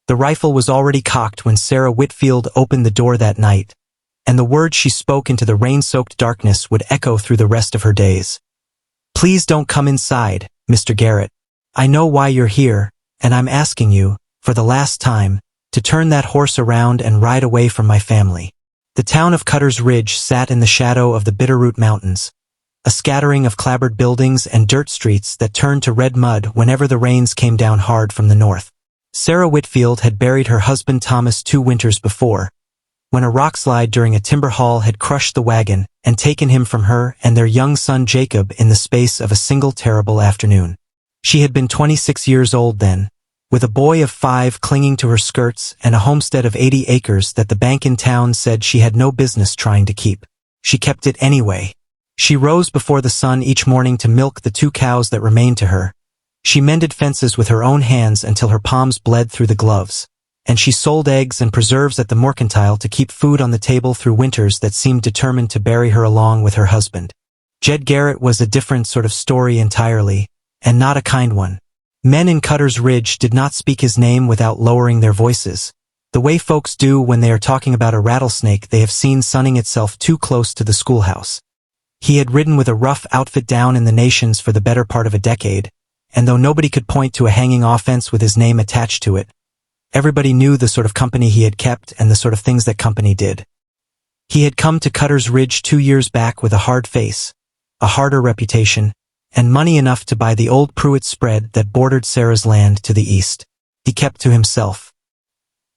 The rifle was already cocked when Sarah Whitfield opened the door that night, and the words she spoke into the rain-soaked darkness would echo through the rest of her days. "Please don't come inside, Mr. Garrett. I know why you're here, and I'm asking you, for the last time, to turn that horse around and ride away from my family." The town of Cutter's Ridge sat in the shadow of the Bitterroot Mountains, a scattering of clapboard buildings and dirt streets that turned to red mud whenever the rains came down hard from the north. Sarah Whitfield had buried her husband Thomas 2 winters before, when a rockslide during a timber haul had crushed the wagon and taken him from her and their young son Jacob in the space of a single terrible afternoon. She had been 26 years old then, with a boy of 5 clinging to her skirts and a homestead of 80 acres that the bank in town said she had no business trying to keep. She kept it anyway. She rose before the sun each morning to milk the 2 cows that remained to her. She mended fences with her own hands until her palms bled through the gloves, and she sold eggs and preserves at the mercantile to keep food on the table through winters that seemed determined to bury her along with her husband. Jed Garrett was a different sort of story entirely, and not a kind one. Men in Cutter's Ridge did not speak his name without lowering their voices, the way folks do when they are talking about a rattlesnake they have seen sunning itself too close to the schoolhouse. He had ridden with a rough outfit down in the nations for the better part of a decade, and though nobody could point to a hanging offense with his name attached to it, everybody knew the sort of company he had kept and the sort of things that company did. He had come to Cutter's Ridge 2 years back with a hard face, a harder reputation, and money enough to buy the old Pruitt spread that bordered Sarah's land to the east. He kept to himself.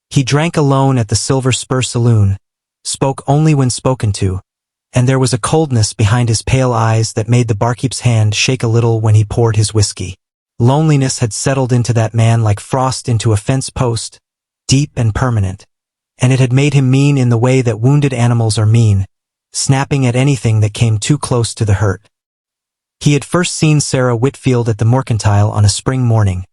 He drank alone at the Silver Spur Saloon, spoke only when spoken to, and there was a coldness behind his pale eyes that made the barkeep's hand shake a little when he poured his whiskey. Loneliness had settled into that man like frost into a fence post, deep and permanent, and it had made him mean in the way that wounded animals are mean, snapping at anything that came too close to the hurt. He had first seen Sarah Whitfield at the mercantile on a spring morning,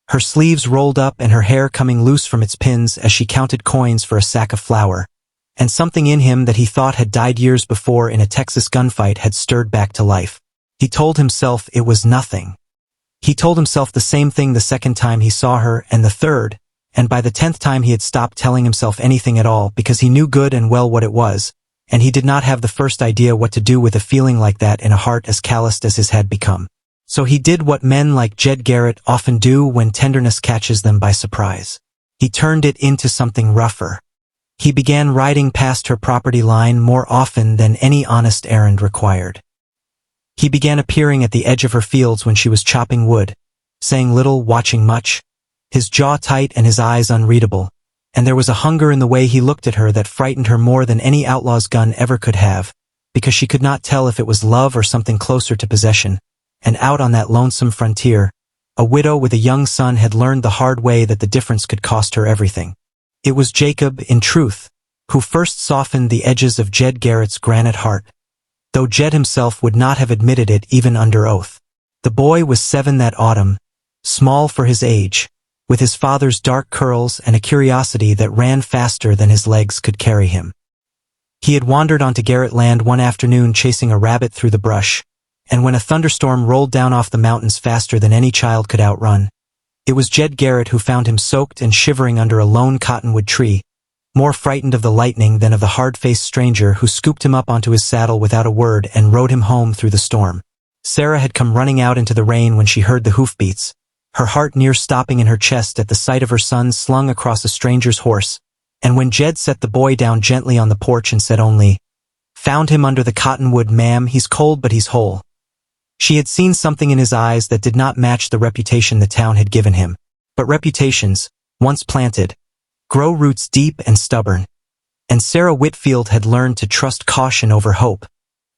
her sleeves rolled up and her hair coming loose from its pins as she counted coins for a sack of flour, and something in him that he thought had died years before in a Texas gunfight had stirred back to life. He told himself it was nothing. He told himself the same thing the second time he saw her and the third, and by the 10th time he had stopped telling himself anything at all because he knew good and well what it was, and he did not have the first idea what to do with a feeling like that in a heart as calloused as his had become. So he did what men like Jed Garrett often do when tenderness catches them by surprise. He turned it into something rougher. He began riding past her property line more often than any honest errand required. He began appearing at the edge of her fields when she was chopping wood, saying little, watching much, his jaw tight and his eyes unreadable, and there was a hunger in the way he looked at her that frightened her more than any outlaw's gun ever could have, because she could not tell if it was love or something closer to possession, and out on that lonesome frontier, a widow with a young son had learned the hard way that the difference could cost her everything. It was Jacob, in truth, who first softened the edges of Jed Garrett's granite heart, though Jed himself would not have admitted it even under oath. The boy was 7 that autumn, small for his age, with his father's dark curls and a curiosity that ran faster than his legs could carry him. He had wandered onto Garrett land one afternoon chasing a rabbit through the brush, and when a thunderstorm rolled down off the mountains faster than any child could outrun, it was Jed Garrett who found him soaked and shivering under a lone cottonwood tree, more frightened of the lightning than of the hard-faced stranger who scooped him up onto his saddle without a word and rode him home through the storm. Sarah had come running out into the rain when she heard the hoofbeats, her heart near stopping in her chest at the sight of her son slung across a stranger's horse, and when Jed set the boy down gently on the porch and said only, "Found him under the cottonwood, ma'am, he's cold but he's whole." She had seen something in his eyes that did not match the reputation the town had given him. But reputations, once planted, grow roots deep and stubborn, and Sarah Whitfield had learned to trust caution over hope,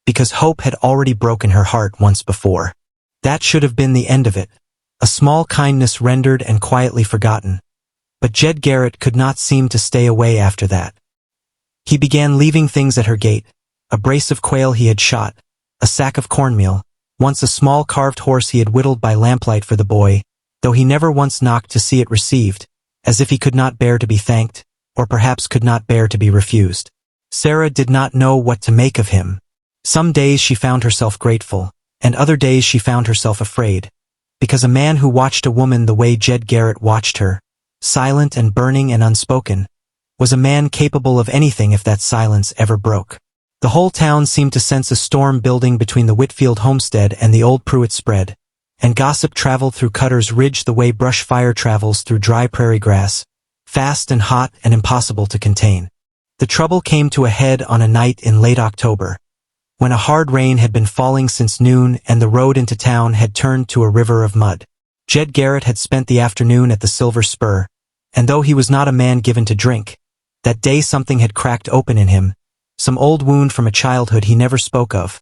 because hope had already broken her heart once before. That should have been the end of it, a small kindness rendered and quietly forgotten. But Jed Garrett could not seem to stay away after that. He began leaving things at her gate, a brace of quail he had shot, a sack of cornmeal, once a small carved horse he had whittled by lamplight for the boy, though he never once knocked to see it received, as if he could not bear to be thanked, or perhaps could not bear to be refused. Sarah did not know what to make of him. Some days she found herself grateful, and other days she found herself afraid, because a man who watched a woman the way Jed Garrett watched her, silent and burning and unspoken, was a man capable of anything if that silence ever broke. The whole town seemed to sense a storm building between the Whitfield homestead and the old Pruitt spread, and gossip traveled through Cutter's Ridge the way brush fire travels through dry prairie grass, fast and hot and impossible to contain. The trouble came to a head on a night in late October, when a hard rain had been falling since noon and the road into town had turned to a river of mud. Jed Garrett had spent the afternoon at the Silver Spur, and though he was not a man given to drink, that day something had cracked open in him, some old wound from a childhood he never spoke of,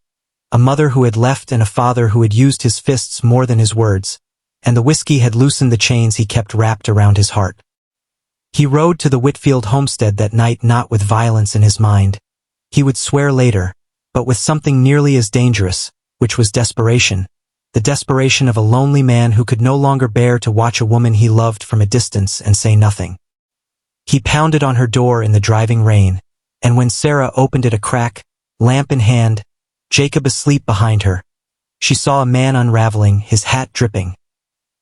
a mother who had left and a father who had used his fists more than his words, and the whiskey had loosened the chains he kept wrapped around his heart. He rode to the Whitfield homestead that night not with violence in his mind. He would swear later, but with something nearly as dangerous, which was desperation, the desperation of a lonely man who could no longer bear to watch a woman he loved from a distance and say nothing. He pounded on her door in the driving rain, and when Sarah opened it a crack, lamp in hand, Jacob asleep behind her, she saw a man unraveling, his hat dripping,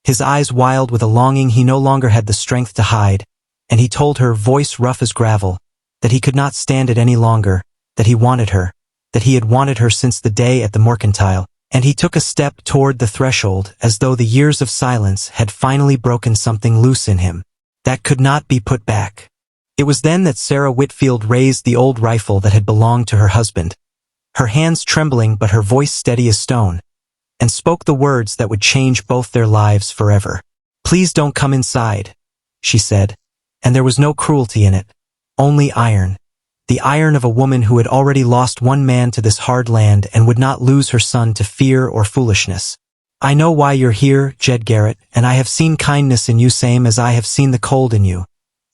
his eyes wild with a longing he no longer had the strength to hide, and he told her, voice rough as gravel, that he could not stand it any longer, that he wanted her, that he had wanted her since the day at the mercantile, and he took a step toward the threshold as though the years of silence had finally broken something loose in him that could not be put back. It was then that Sarah Whitfield raised the old rifle that had belonged to her husband, her hands trembling but her voice steady as stone, and spoke the words that would change both their lives forever. "Please don't come inside," she said, and there was no cruelty in it, only iron, the iron of a woman who had already lost one man to this hard land and would not lose her son to fear or foolishness. "I know why you're here, Jed Garrett, and I have seen kindness in you same as I have seen the cold in you.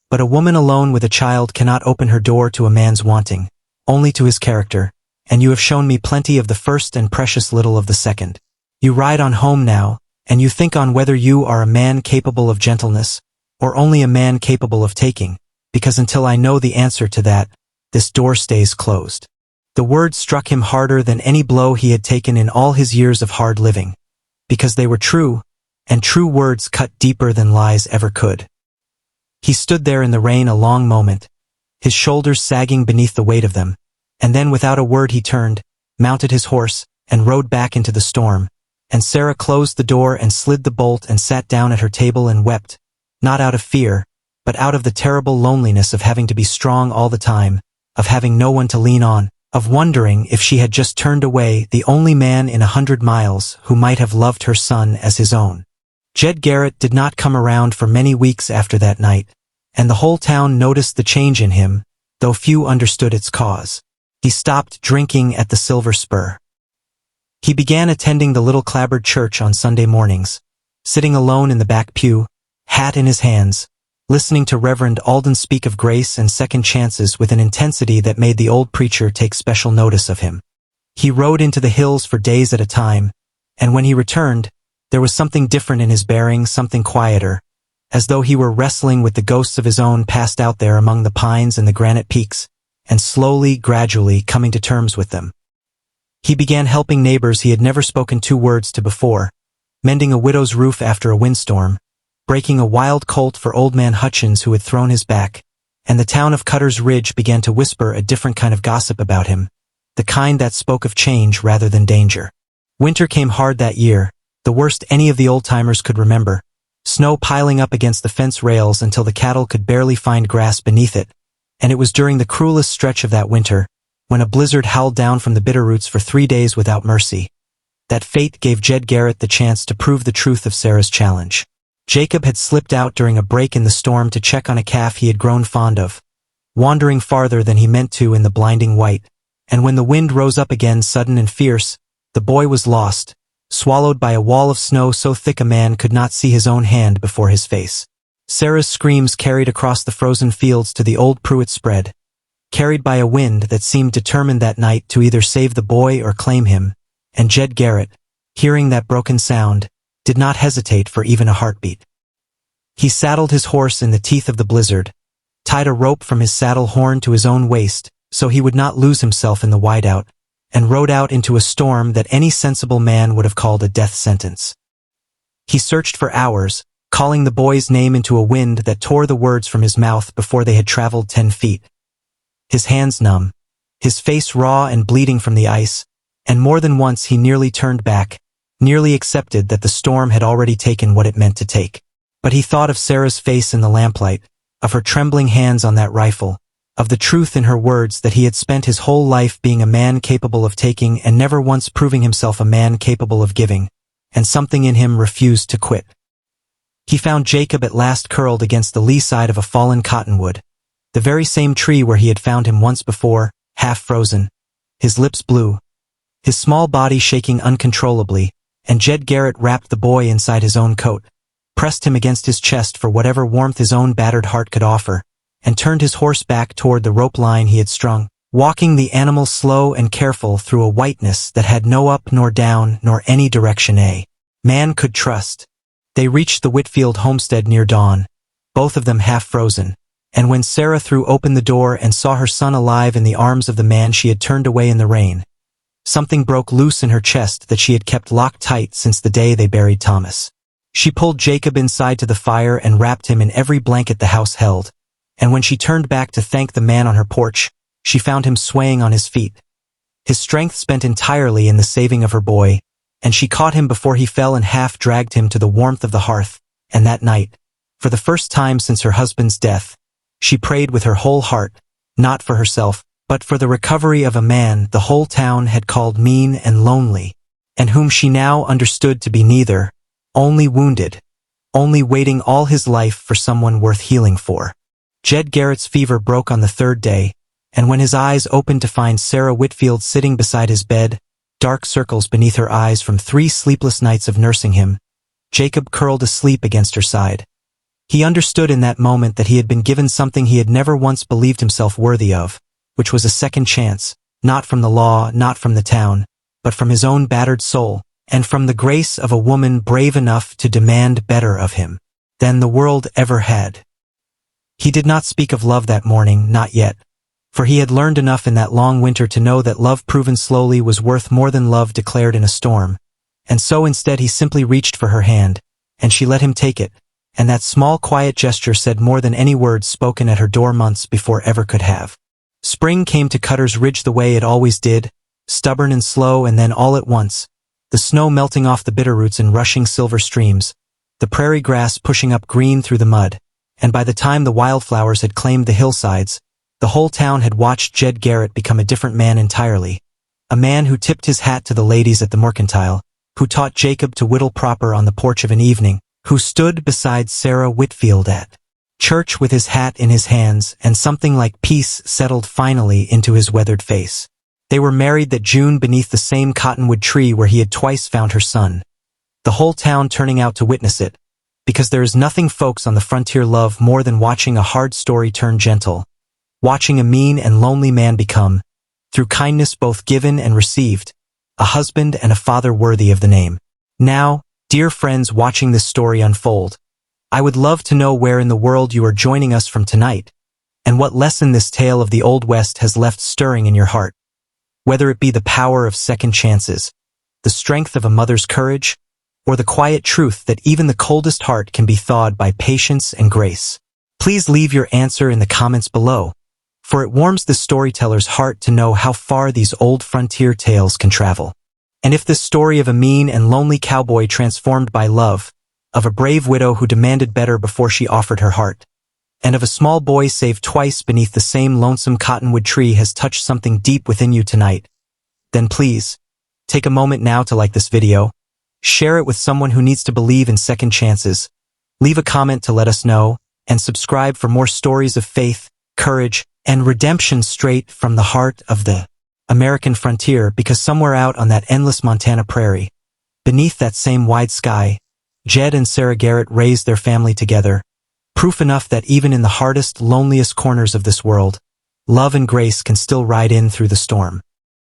But a woman alone with a child cannot open her door to a man's wanting, only to his character, and you have shown me plenty of the first and precious little of the second. You ride on home now, and you think on whether you are a man capable of gentleness, or only a man capable of taking, because until I know the answer to that, this door stays closed." The words struck him harder than any blow he had taken in all his years of hard living, because they were true, and true words cut deeper than lies ever could. He stood there in the rain a long moment, his shoulders sagging beneath the weight of them, and then without a word he turned, mounted his horse, and rode back into the storm, and Sarah closed the door and slid the bolt and sat down at her table and wept, not out of fear, but out of the terrible loneliness of having to be strong all the time, of having no one to lean on, of wondering if she had just turned away the only man in 100 miles who might have loved her son as his own. Jed Garrett did not come around for many weeks after that night, and the whole town noticed the change in him, though few understood its cause. He stopped drinking at the Silver Spur. He began attending the little clapboard church on Sunday mornings, sitting alone in the back pew, hat in his hands, listening to Reverend Alden speak of grace and second chances with an intensity that made the old preacher take special notice of him. He rode into the hills for days at a time, and when he returned, there was something different in his bearing, something quieter, as though he were wrestling with the ghosts of his own past out there among the pines and the granite peaks, and slowly, gradually coming to terms with them. He began helping neighbors he had never spoken 2 words to before, mending a widow's roof after a windstorm, breaking a wild colt for old man Hutchins who had thrown his back, and the town of Cutter's Ridge began to whisper a different kind of gossip about him, the kind that spoke of change rather than danger. Winter came hard that year, the worst any of the old-timers could remember, snow piling up against the fence rails until the cattle could barely find grass beneath it, and it was during the cruelest stretch of that winter, when a blizzard howled down from the Bitterroots for 3 days without mercy, that fate gave Jed Garrett the chance to prove the truth of Sarah's challenge. Jacob had slipped out during a break in the storm to check on a calf he had grown fond of, wandering farther than he meant to in the blinding white, and when the wind rose up again sudden and fierce, the boy was lost, swallowed by a wall of snow so thick a man could not see his own hand before his face. Sarah's screams carried across the frozen fields to the old Pruitt spread, carried by a wind that seemed determined that night to either save the boy or claim him, and Jed Garrett, hearing that broken sound, did not hesitate for even a heartbeat. He saddled his horse in the teeth of the blizzard, tied a rope from his saddle horn to his own waist so he would not lose himself in the whiteout, and rode out into a storm that any sensible man would have called a death sentence. He searched for hours, calling the boy's name into a wind that tore the words from his mouth before they had traveled 10 feet. His hands numb, his face raw and bleeding from the ice, and more than once he nearly turned back, nearly accepted that the storm had already taken what it meant to take. But he thought of Sarah's face in the lamplight, of her trembling hands on that rifle, of the truth in her words that he had spent his whole life being a man capable of taking and never once proving himself a man capable of giving, and something in him refused to quit. He found Jacob at last curled against the lee side of a fallen cottonwood, the very same tree where he had found him once before, half frozen, his lips blue, his small body shaking uncontrollably, and Jed Garrett wrapped the boy inside his own coat, pressed him against his chest for whatever warmth his own battered heart could offer, and turned his horse back toward the rope line he had strung, walking the animal slow and careful through a whiteness that had no up nor down nor any direction a man could trust. They reached the Whitfield homestead near dawn, both of them half frozen, and when Sarah threw open the door and saw her son alive in the arms of the man she had turned away in the rain, something broke loose in her chest that she had kept locked tight since the day they buried Thomas. She pulled Jacob inside to the fire and wrapped him in every blanket the house held, and when she turned back to thank the man on her porch, she found him swaying on his feet, his strength spent entirely in the saving of her boy, and she caught him before he fell and half dragged him to the warmth of the hearth, and that night, for the first time since her husband's death, she prayed with her whole heart, not for herself, but for the recovery of a man the whole town had called mean and lonely, and whom she now understood to be neither, only wounded, only waiting all his life for someone worth healing for. Jed Garrett's fever broke on the third day, and when his eyes opened to find Sarah Whitfield sitting beside his bed, dark circles beneath her eyes from 3 sleepless nights of nursing him, Jacob curled asleep against her side. He understood in that moment that he had been given something he had never once believed himself worthy of, which was a second chance, not from the law, not from the town, but from his own battered soul, and from the grace of a woman brave enough to demand better of him than the world ever had. He did not speak of love that morning, not yet, for he had learned enough in that long winter to know that love proven slowly was worth more than love declared in a storm, and so instead he simply reached for her hand, and she let him take it, and that small quiet gesture said more than any words spoken at her door months before ever could have. Spring came to Cutter's Ridge the way it always did, stubborn and slow, and then all at once, the snow melting off the bitterroots in rushing silver streams, the prairie grass pushing up green through the mud, and by the time the wildflowers had claimed the hillsides, the whole town had watched Jed Garrett become a different man entirely, a man who tipped his hat to the ladies at the mercantile, who taught Jacob to whittle proper on the porch of an evening, who stood beside Sarah Whitfield at church with his hat in his hands, and something like peace settled finally into his weathered face. They were married that June beneath the same cottonwood tree where he had twice found her son, the whole town turning out to witness it, because there is nothing folks on the frontier love more than watching a hard story turn gentle, watching a mean and lonely man become, through kindness both given and received, a husband and a father worthy of the name. Now, dear friends watching this story unfold, I would love to know where in the world you are joining us from tonight, and what lesson this tale of the Old West has left stirring in your heart, whether it be the power of second chances, the strength of a mother's courage, or the quiet truth that even the coldest heart can be thawed by patience and grace. Please leave your answer in the comments below, for it warms the storyteller's heart to know how far these old frontier tales can travel. And if this story of a mean and lonely cowboy transformed by love, of a brave widow who demanded better before she offered her heart, and of a small boy saved twice beneath the same lonesome cottonwood tree has touched something deep within you tonight, then please, take a moment now to like this video, share it with someone who needs to believe in second chances, leave a comment to let us know, and subscribe for more stories of faith, courage, and redemption straight from the heart of the American frontier, because somewhere out on that endless Montana prairie, beneath that same wide sky, Jed and Sarah Garrett raised their family together, proof enough that even in the hardest, loneliest corners of this world, love and grace can still ride in through the storm.